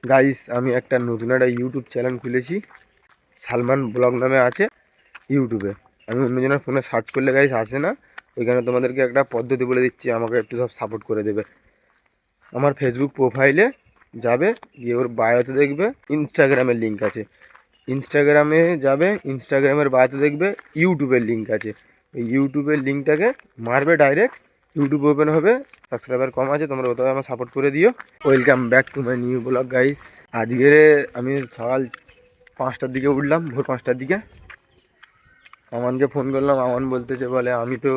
Guys আমি একটা নতুন একটা ইউটিউব চ্যানেল খুলেছি, সালমান ব্লগ নামে আছে ইউটিউবে। আমি অন্যজনের ফোনে সার্চ করলে গাইস আসে না, ওইখানে তোমাদেরকে একটা পদ্ধতি বলে দিচ্ছি, আমাকে একটু সব সাপোর্ট করে দেবে। আমার ফেসবুক প্রোফাইলে যাবে, গিয়ে ওর বায়োতে দেখবে ইনস্টাগ্রামের লিঙ্ক আছে, ইনস্টাগ্রামে যাবে, ইনস্টাগ্রামের বায়োতে দেখবে ইউটিউবের লিঙ্ক আছে। এই ইউটিউবের লিঙ্কটাকে মারবে, ডাইরেক্ট ইউটিউব ওপেন হবে। সাবস্ক্রাইবার কম আছে, তোমরা ওটাও আমার সাপোর্ট করে দিও। Welcome back to my new blog guys. আজকে আমি সকাল 5টার দিকে উঠলাম, ভোর 5টার দিকে। আমানকে ফোন করলাম, আমান বলতেছে বলে আমি তো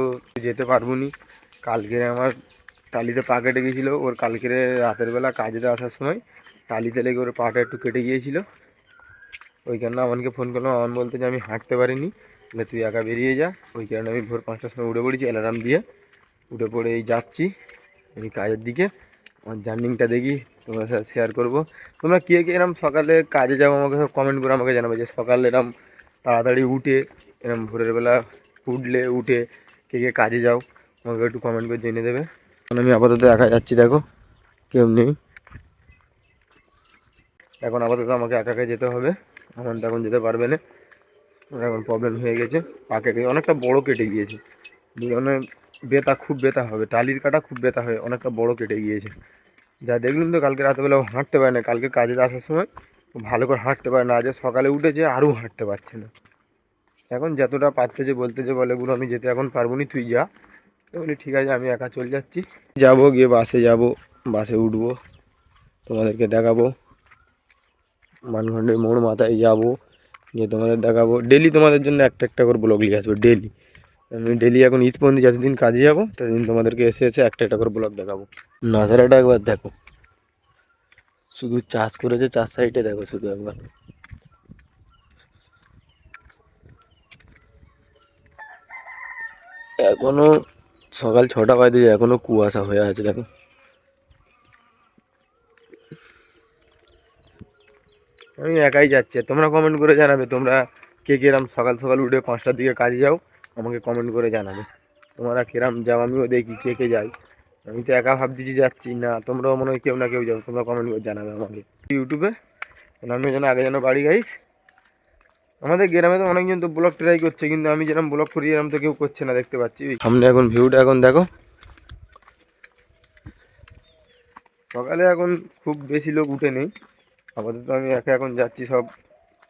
যেতে পারবো নি, কালকে আমার টালিতে পা কেটে গিয়েছিলো। ওর কালকে রাতের বেলা কাজেতে আসার সময় টালিতে লেগে ওর পাটা একটু কেটে গিয়েছিলো। ওই কারণে আমানকে ফোন করলাম, আমান বলতে যে আমি হাঁটতে পারিনি, বলে তুই একা বেরিয়ে যা। ওই কারণে আমি ভোর 5টার সময় উঠে পড়েছি অ্যালার্ম দিয়ে। উঠে পড়ে এই যাচ্ছি এই কাজের দিকে। আমার জার্নিংটা দেখি তোমার সাথে শেয়ার করবো। তোমরা কে কে এরম সকালে কাজে যাও আমাকে সব কমেন্ট করে আমাকে জানাবে, যে সকালে এরম তাড়াতাড়ি উঠে এরম ভোরের বেলা উঠে কে কে কাজে যাও, আমাকে একটু কমেন্ট করে জেনে দেবে। কারণ আমি আপাতত একা যাচ্ছি, দেখো কেউ নেই এখন। আপাতত আমাকে একা যেতে হবে, আমার তো এখন যেতে পারবে না, ওর এখন প্রবলেম হয়ে গেছে। পা কেটে অনেকটা বড় কেটে গিয়েছে, মানে ব্যথা, খুব ব্যথা হবে, টালির কাটা খুব ব্যথা হয়, অনেকটা বড় কেটে গিয়েছে। যা দেখলুন তো, কালকে রাতেবেলা ও হাঁটতে পারে না, কালকে কাজে আসার সময় ভালো করে হাঁটতে পারে না, আজ সকালে উঠেছে আরও হাঁটতে পারছে না। এখন যতটা পারতেছে বলতেছে, বলে গুলো আমি যেতে এখন পারবো নি, তুই যা। তো বলি ঠিক আছে, আমি একা চলে যাচ্ছি। যাবো, গিয়ে বাসে যাব, বাসে উঠবো, তোমাদেরকে দেখাবো। মানখণ্ডের মোড় মাথায় যাব, গিয়ে তোমাদের দেখাবো। ডেলি তোমাদের জন্য একটা একটা করে ব্লগ নিয়ে আসবো ডেলি। আমি ডেলি এখন ঈদ পর্যন্ত যতদিন কাজে যাবো ততদিন তোমাদেরকে এসে এসে একটা একটা করে ব্লগ দেখাবো। নাজারাটা একবার দেখো, শুধু চাষ করেছে, চার সাইডে দেখো শুধু একবার। এখনো সকাল 6টা বাজে, এখনো কুয়াশা হয়ে আছে দেখো। আমি একাই যাচ্ছি, তোমরা কমেন্ট করে জানাবে তোমরা কে কিরম সকাল সকাল উঠে 5টার দিকে কাজে যাও, আমাকে কমেন্ট করে জানাবে তোমরা কিরম যাও, আমিও দেখি কে কে যাই। আমি তো একা ভাবতেছি যাচ্ছি না, তোমরাও মনে হয় কেউ না কেউ যাও, তোমরা কমেন্ট করে জানাবে আমাকে ইউটিউবে। আমি যেন আগে যেন বাড়ি গাইস। আমাদের গ্রামে তো অনেকজন তো ব্লগ ট্রাই করছে, কিন্তু আমি যেরকম ব্লগ করি এরকম তো কেউ করছে না, দেখতে পাচ্ছি সামনে। এখন ভিউটা এখন দেখো, সকালে এখন খুব বেশি লোক উঠে নেই, আপাতত আমি একা এখন যাচ্ছি। সব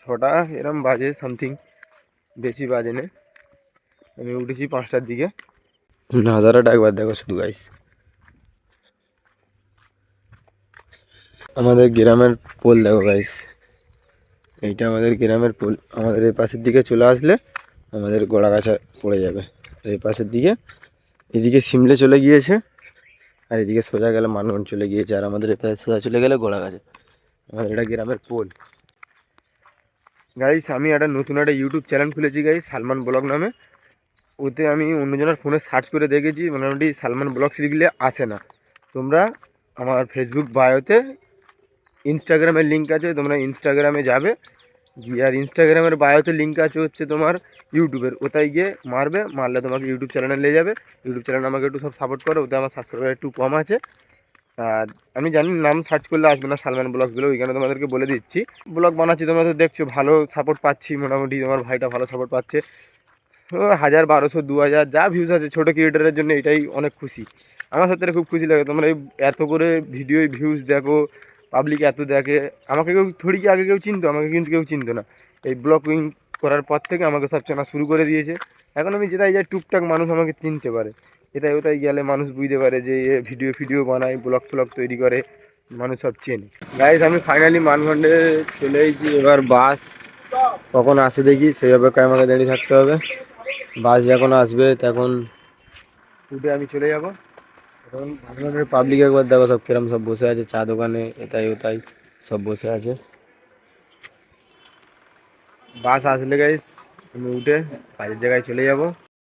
6টা এরম বাজে সামথিং, বেশি বাজে না। আমি উঠেছি 5টার দিকে। নাজারাটা একবার দেখো শুধু গাইস। আমাদের গ্রামের পোল দেখো গাইস, এইটা আমাদের গ্রামের পোল। আমাদের এই পাশের দিকে চলে আসলে আমাদের গোড়াগাছা পড়ে যাবে। এই পাশের দিকে, এদিকে সিমলে চলে গিয়েছে, আর এদিকে সোজা গেলে মানগঞ্জ চলে গিয়েছে, আর আমাদের এপাশে সোজা চলে গেলে গোড়াগাছা। আমাদের এটা গ্রামের পোল গাইস। আমি একটা নতুন একটা ইউটিউব চ্যানেল খুলেছি গাইস, সালমান ব্লগ নামে। ওতে আমি অন্যজনের ফোনে সার্চ করে দেখেছি, মোটামুটি সালমান ব্লগস লিখলে আসে না। তোমরা আমার ফেসবুক বায়োতে ইনস্টাগ্রামের লিঙ্ক আছে, তোমরা ইনস্টাগ্রামে যাবে, গিয়ে আর ইনস্টাগ্রামের বায়োতে লিঙ্ক আছে হচ্ছে তোমার ইউটিউবের, ওটাই গিয়ে মারবে, মারলে তোমাকে ইউটিউব চ্যানেলে নিয়ে যাবে। ইউটিউব চ্যানেল আমাকে একটু সব সাপোর্ট করো, ওতে আমার সাবস্ক্রাইবার একটু কম আছে। আর আমি জানি নাম সার্চ করলে আসবে না সালমান ব্লগসগুলো, ওইখানে তোমাদেরকে বলে দিচ্ছি। ব্লগ বানাচ্ছি, তোমরা তো দেখছো ভালো সাপোর্ট পাচ্ছি, মোটামুটি তোমার ভাইটা ভালো সাপোর্ট পাচ্ছে। 1000, 1200, 2000 যা ভিউজ আছে, ছোটো ক্রিয়েটারের জন্য এটাই অনেক খুশি। আমার সাথে খুব খুশি লাগে, তোমরা এই এত করে ভিডিও ভিউজ দেখো, পাবলিক এত দেখে। আমাকে কেউ থোড়ি কি আগে কেউ চিনতো, আমাকে কিন্তু কেউ চিনতো না। এই ব্লগিং করার পর থেকে আমাকে সব চেনা শুরু করে দিয়েছে। এখন আমি যেটাই যাই টুকটাক মানুষ আমাকে চিনতে পারে, এটাই ওটাই গেলে মানুষ বুঝতে পারে যে এ ভিডিও বানায়, ব্লগ ফ্লগ তৈরি করে, মানুষ সব চেনে। গাইস আমি ফাইনালি মানখণ্ডে চলে এসেছি, এবার বাস কখন আসে দেখি, সেই অপেক্ষায় আমাকে দাঁড়িয়ে থাকতে হবে। বাস যখন আসবে তখন উঠে আমি চলে যাবো। এখন মানখণ্ডের পাবলিক একবার দেখো সব কিরম সব বসে আছে, চা দোকানে এটাই ওটাই সব বসে আছে। বাস আসলে গাইস আমি উঠে কাজের জায়গায় চলে যাব।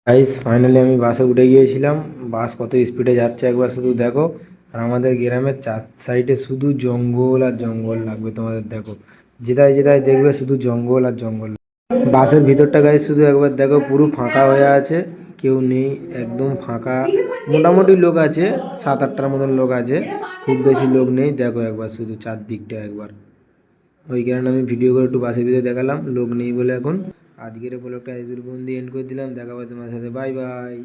গাইস ফাইনালি আমি বাসে উঠে গিয়েছিলাম। বাস কত স্পিডে যাচ্ছে একবার শুধু দেখো। আর আমাদের গ্রামের 4 সাইডে শুধু জঙ্গল আর জঙ্গল লাগবে তোমাদের, দেখো যেটাই যেটাই দেখবে শুধু জঙ্গল আর জঙ্গল। বাসের ভিতরটা গাইস শুধু একবার দেখো, পুরো ফাঁকা হয়ে আছে, কেউ নেই, একদম ফাঁকা। মোটামুটি লোক আছে, 7-8টার মতন লোক আছে, খুব বেশি লোক নেই। দেখো একবার শুধু চারদিকটা একবার। ওই কারণে আমি ভিডিও করে একটু বাসের ভিতরে দেখালাম, লোক নেই বলে এখন। আজকের ব্লগটা এই দূর পর্যন্ত এন্ড করে দিলাম। দেখা হবে তোমার সাথে, বাই বাই।